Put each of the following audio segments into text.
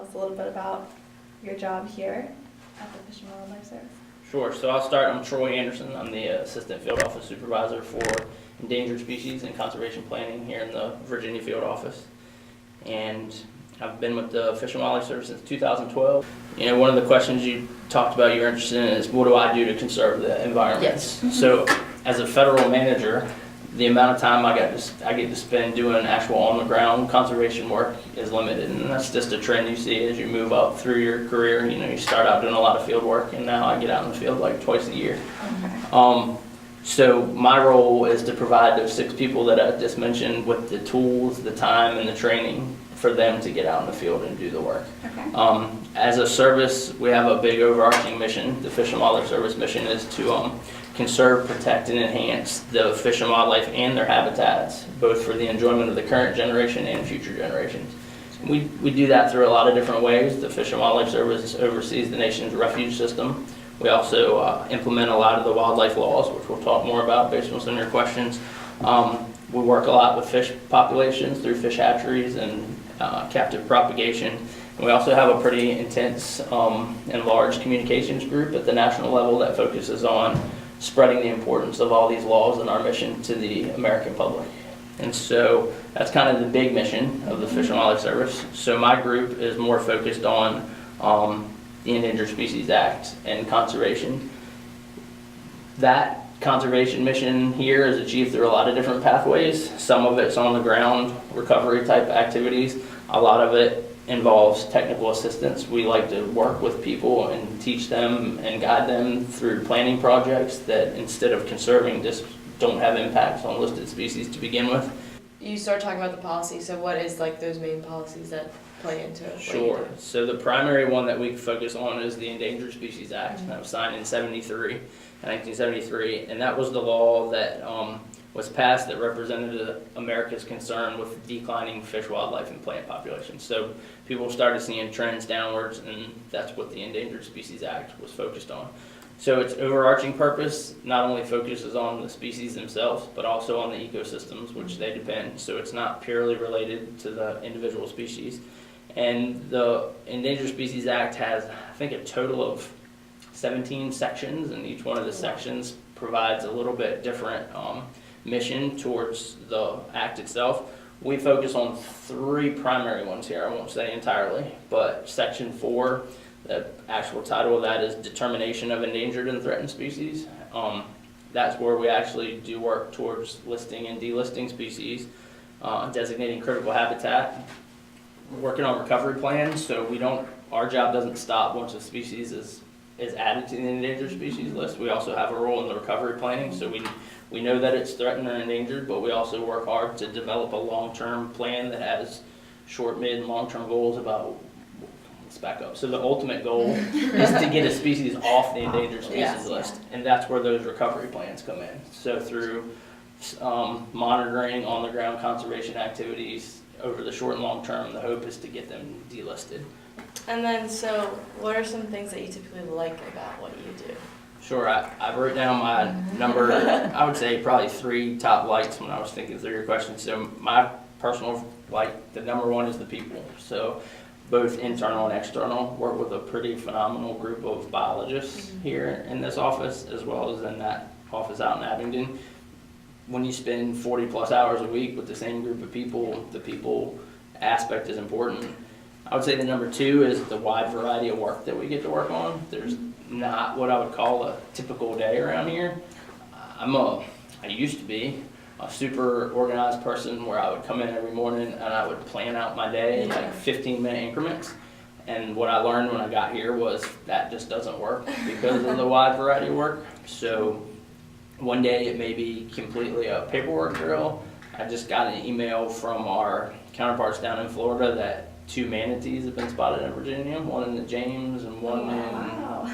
us a little bit about your job here at the Fish and Wildlife Service? Sure. So I'll start. I'm Troy Anderson. I'm the Assistant Field Office Supervisor for Endangered Species and Conservation Planning here in the Virginia Field Office. And I've been with the Fish and Wildlife Service since 2012. You know, one of the questions you talked about you're interested in is, what do I do to conserve the environment? Yes. So as a federal manager, the amount of time I get to spend doing actual on-the-ground conservation work is limited, and that's just a trend you see as you move up through your career. You know, you start out doing a lot of field work, and now I get out in the field like twice a year. Okay. So my role is to provide those 6 people that I just mentioned with the tools, the time, and the training for them to get out in the field and do the work. Okay. As a service, we have a big overarching mission. The Fish and Wildlife Service mission is to conserve, protect, and enhance the fish and wildlife and their habitats, both for the enjoyment of the current generation and future generations. We do that through a lot of different ways. The Fish and Wildlife Service oversees the nation's refuge system. We also implement a lot of the wildlife laws, which we'll talk more about based on some of your questions. We work a lot with fish populations through fish hatcheries and captive propagation. And we also have a pretty intense and large communications group at the national level that focuses on spreading the importance of all these laws and our mission to the American public. And so that's kind of the big mission of the Fish and Wildlife Service. So my group is more focused on the Endangered Species Act and conservation. That conservation mission here is achieved through a lot of different pathways. Some of it's on the ground recovery type activities. A lot of it involves technical assistance. We like to work with people and teach them and guide them through planning projects that, instead of conserving, just don't have impacts on listed species to begin with. You start talking about the policy, so what is like those main policies that play into it? Sure. So the primary one that we focus on is the Endangered Species Act. That was signed in 1973, and that was the law that was passed that represented America's concern with declining fish, wildlife, and plant populations. So people started seeing trends downwards, and that's what the Endangered Species Act was focused on. So its overarching purpose not only focuses on the species themselves, but also on the ecosystems which they depend. So it's not purely related to the individual species. And the Endangered Species Act has, I think, a total of 17 sections, and each one of the sections provides a little bit different mission towards the act itself. We focus on 3 primary ones here. I won't say entirely, but Section 4, the actual title of that is Determination of Endangered and Threatened Species. That's where we actually do work towards listing and delisting species, designating critical habitat, working on recovery plans. So our job doesn't stop once a species is added to the endangered species list. We also have a role in the recovery planning. So we know that it's threatened or endangered, but we also work hard to develop a long-term plan that has short, mid, and long-term goals about. Let's back up. So the ultimate goal is to get a species off the endangered species list, and that's where those recovery plans come in. So through monitoring on-the-ground conservation activities over the short and long term, the hope is to get them delisted. And then, so what are some things that you typically like about what you do? Sure, I wrote down my number, I would say probably 3 top lights when I was thinking through your question. So my personal light, the number 1 is the people. So both internal and external, work with a pretty phenomenal group of biologists here in this office, as well as in that office out in Abingdon. When you spend 40 plus hours a week with the same group of people, the people aspect is important. I would say the number 2 is the wide variety of work that we get to work on. There's not what I would call a typical day around here. I used to be a super organized person where I would come in every morning and I would plan out my day in like 15-minute increments. And what I learned when I got here was that just doesn't work because of the wide variety of work. So one day it may be completely a paperwork drill. I just got an email from our counterparts down in Florida that 2 manatees have been spotted in Virginia, one in the James and one in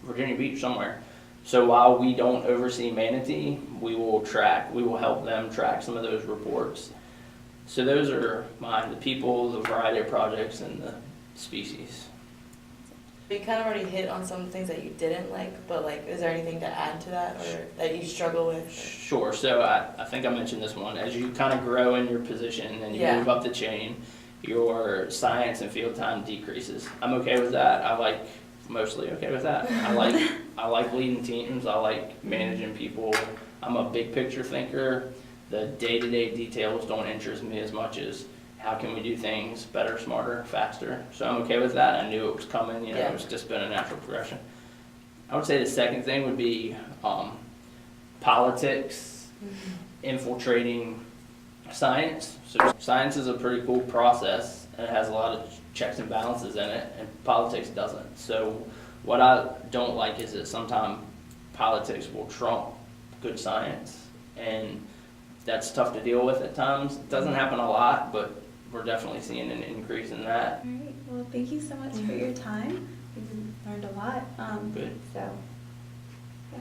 Virginia Beach somewhere. So while we don't oversee manatee, we will help them track some of those reports. So those are mine, the people, the variety of projects, and the species. You kind of already hit on some things that you didn't like, but like, is there anything to add to that or that you struggle with? Sure, so I think I mentioned this one. As you kind of grow in your position and you move up the chain, your science and field time decreases. I'm okay with that. Mostly okay with that. I like leading teams. I like managing people. I'm a big picture thinker. The day-to-day details don't interest me as much as how can we do things better, smarter, faster. So I'm okay with that. I knew it was coming. Yeah. It's just been a natural progression. I would say the second thing would be politics infiltrating science. So science is a pretty cool process, and it has a lot of checks and balances in it, and politics doesn't. So what I don't like is that sometimes politics will trump good science, and that's tough to deal with at times. It doesn't happen a lot, but we're definitely seeing an increase in that. All right, well, thank you so much for your time. We've learned a lot. Good. So, yeah.